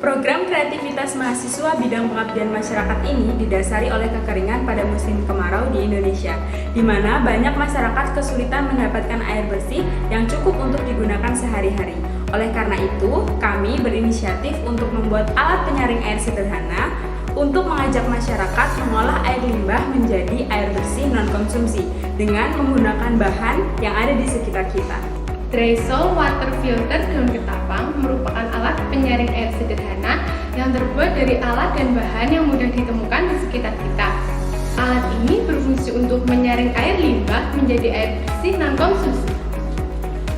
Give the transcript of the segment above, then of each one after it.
Program kreativitas mahasiswa bidang pengabdian masyarakat ini didasari oleh kekeringan pada musim kemarau di Indonesia, di mana banyak masyarakat kesulitan mendapatkan air bersih yang cukup untuk digunakan sehari-hari. Oleh karena itu, kami berinisiatif untuk membuat alat penyaring air sederhana untuk mengajak masyarakat mengolah air limbah menjadi air bersih non-konsumsi dengan menggunakan bahan yang ada di sekitar kita. Drysol Water Filter daun ketapang merupakan alat penyaring air sederhana yang terbuat dari alat dan bahan yang mudah ditemukan di sekitar kita. Alat ini berfungsi untuk menyaring air limbah menjadi air bersih non-konsumsi.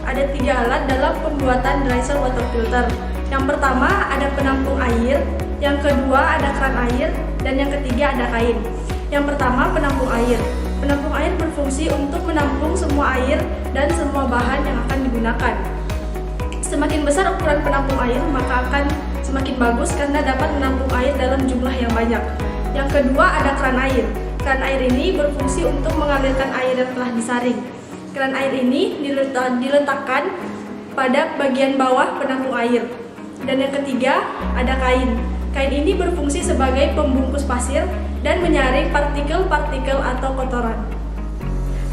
Ada 3 alat dalam pembuatan Drysol Water Filter. Yang pertama ada penampung air, yang kedua ada keran air, dan yang ketiga ada kain. Yang pertama penampung air. Penampung air berfungsi untuk menampung semua air dan semua bahan yang akan digunakan. Semakin besar ukuran penampung air, maka akan semakin bagus karena dapat menampung air dalam jumlah yang banyak. Yang kedua ada keran air. Keran air ini berfungsi untuk mengalirkan air yang telah disaring. Keran air ini diletakkan pada bagian bawah penampung air. Dan yang ketiga ada kain. Kain ini berfungsi sebagai pembungkus pasir dan menyaring partikel-partikel atau kotoran.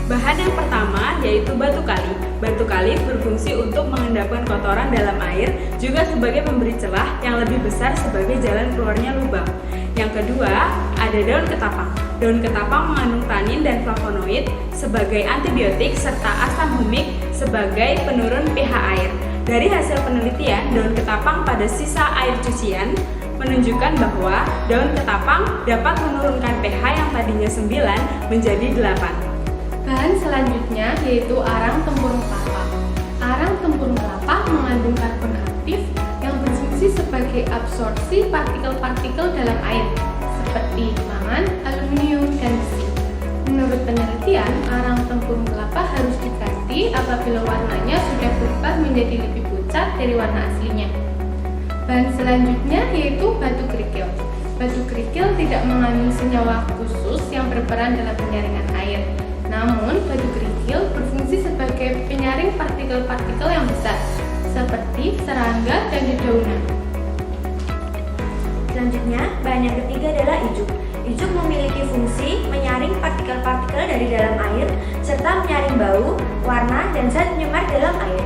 Bahan yang pertama yaitu batu kali. Batu kali berfungsi untuk mengendapkan kotoran dalam air, juga sebagai pemberi celah yang lebih besar sebagai jalan keluarnya lubang. Yang kedua, ada daun ketapang. Daun ketapang mengandung tanin dan flavonoid sebagai antibiotik serta asam humik sebagai penurun pH air. Dari hasil penelitian, daun ketapang pada sisa air cucian menunjukkan bahwa daun ketapang dapat menurunkan pH yang tadinya 9 menjadi 8. Bahan selanjutnya yaitu arang tempurung kelapa. Arang tempurung kelapa mengandung karbon aktif yang berfungsi sebagai absorpsi partikel-partikel dalam air seperti mangan, aluminium, dan besi. Menurut penelitian, arang tempurung kelapa harus diganti apabila warnanya sudah berubah menjadi lebih pucat dari warna aslinya. Bahan selanjutnya yaitu batu kerikil. Batu kerikil tidak mengandung senyawa khusus yang berperan dalam penyaringan air. Namun, batu kerikil berfungsi sebagai penyaring partikel-partikel yang besar, seperti serangga dan dedaunan. Selanjutnya, bahan yang ketiga adalah ijuk. Ijuk memiliki fungsi menyaring partikel-partikel dari dalam air, serta menyaring bau, warna, dan zat penyemar dalam air.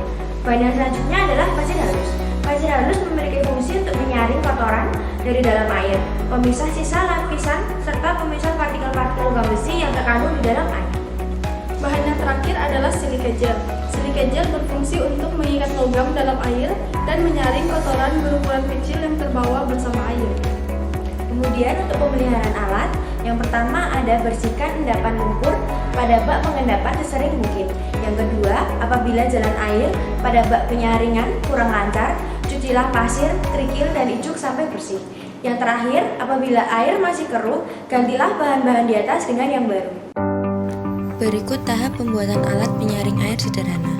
Bahan yang selanjutnya adalah pasir halus. Pasir halus memiliki fungsi untuk menyaring kotoran dari dalam air, pemisah sisa lapisan, serta pemisah partikel-partikel logam besi yang terkandung di dalam air. Bahan yang terakhir adalah silika gel. Silika gel berfungsi untuk mengikat logam dalam air dan menyaring kotoran berukuran kecil yang terbawa bersama air. Kemudian untuk pemeliharaan alat, yang pertama ada bersihkan endapan lumpur pada bak pengendapan sesering mungkin. Yang kedua, apabila jalan air pada bak penyaringan kurang lancar, cucilah pasir, kerikil, dan ijuk sampai bersih. Yang terakhir, apabila air masih keruh, gantilah bahan-bahan di atas dengan yang baru. Berikut tahap pembuatan alat penyaring air sederhana.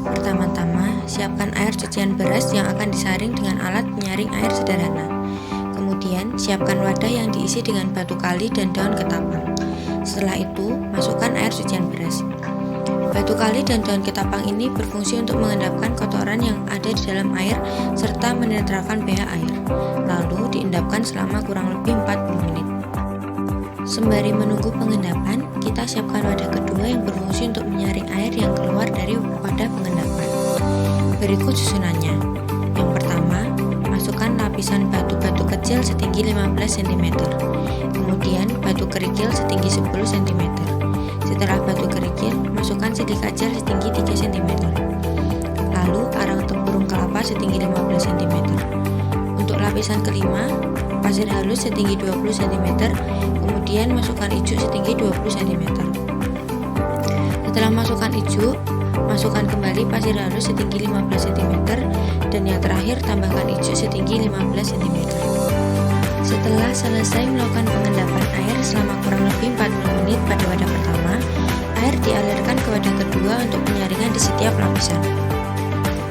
Pertama-tama, siapkan air cucian beras yang akan disaring dengan alat penyaring air sederhana. Kemudian, siapkan wadah yang diisi dengan batu kali dan daun ketapang. Setelah itu, masukkan air cucian beras. Batu kali dan daun ketapang ini berfungsi untuk mengendapkan kotoran yang ada di dalam air serta menetralkan pH air. Lalu diendapkan selama kurang lebih 40 menit. Sembari menunggu pengendapan, kita siapkan wadah kedua yang berfungsi untuk menyaring air yang keluar dari wadah pengendapan. Berikut susunannya. Yang pertama, masukkan lapisan batu-batu kecil setinggi 15 cm. Kemudian batu kerikil setinggi 10 cm. Setelah batu kerikil, masukkan silika gel setinggi 3 cm. Lalu arang tempurung kelapa setinggi 15 cm. Untuk lapisan kelima, pasir halus setinggi 20 cm. Kemudian masukkan ijuk setinggi 20 cm. Setelah masukkan ijuk, masukkan kembali pasir halus setinggi 15 cm. Dan yang terakhir, tambahkan ijuk setinggi 15 cm. Setelah selesai melakukan pengendapan air selama kurang lebih 40 menit pada wadah pertama, air dialirkan ke wadah kedua untuk penyaringan di setiap lapisan.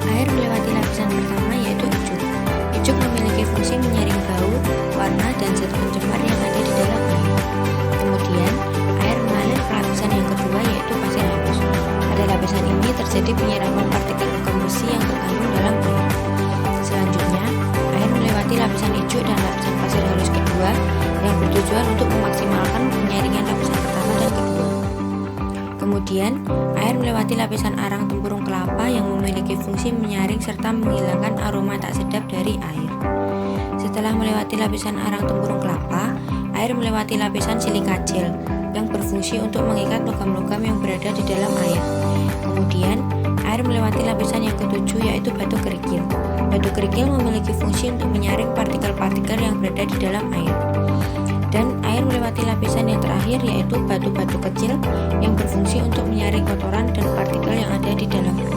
Air melewati lapisan pertama yaitu ijuk. Ijuk memiliki fungsi menyaring bau, warna, dan zat pencemar yang ada di dalam air. Kemudian, air mengalir ke lapisan yang kedua yaitu pasir halus. Pada lapisan ini terjadi penyiraman partikel logam besi yang terkandung dalam air. Selanjutnya, air melewati lapisan bertujuan untuk memaksimalkan penyaringan lapisan pertama dan kedua. Kemudian, air melewati lapisan arang tempurung kelapa yang memiliki fungsi menyaring serta menghilangkan aroma tak sedap dari air. Setelah melewati lapisan arang tempurung kelapa, air melewati lapisan silika gel yang berfungsi untuk mengikat logam-logam yang berada di dalam air. Kemudian, air melewati lapisan yang ketujuh yaitu batu kerikil. Batu kerikil memiliki fungsi untuk menyaring partikel-partikel yang berada di dalam air. Dan air melewati lapisan yang terakhir yaitu batu-batu kecil yang berfungsi untuk menyaring kotoran dan partikel yang ada di dalam air.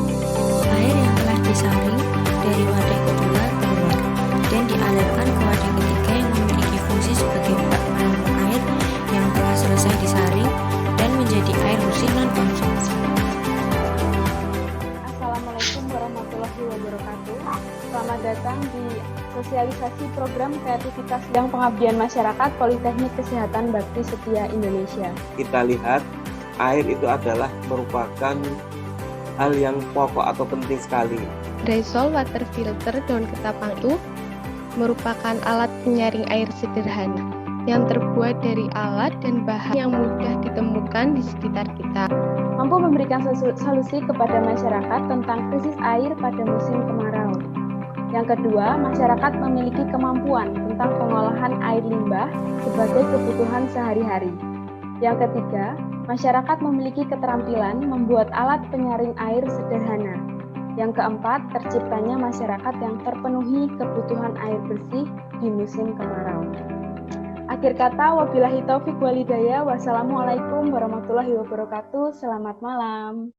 Air yang telah disaring dari wadah kedua keluar dan dialirkan ke wadah ketiga yang memiliki fungsi sebagai bak menampung air yang telah selesai disaring dan menjadi air bersih non-konsumsi. Assalamualaikum warahmatullahi wabarakatuh. Selamat datang di sosialisasi program kreativitas bidang pengabdian masyarakat Politeknik Kesehatan Bakti Setia Indonesia. Kita lihat air itu adalah merupakan hal yang pokok atau penting sekali. Drysol water filter daun ketapang itu merupakan alat penyaring air sederhana yang terbuat dari alat dan bahan yang mudah ditemukan di sekitar kita. Mampu memberikan solusi kepada masyarakat tentang krisis air pada musim kemarau. Yang kedua, masyarakat memiliki kemampuan tentang pengolahan air limbah sebagai kebutuhan sehari-hari. Yang ketiga, masyarakat memiliki keterampilan membuat alat penyaring air sederhana. Yang keempat, terciptanya masyarakat yang terpenuhi kebutuhan air bersih di musim kemarau. Akhir kata, wabillahi taufik walhidayah. Wassalamualaikum warahmatullahi wabarakatuh. Selamat malam.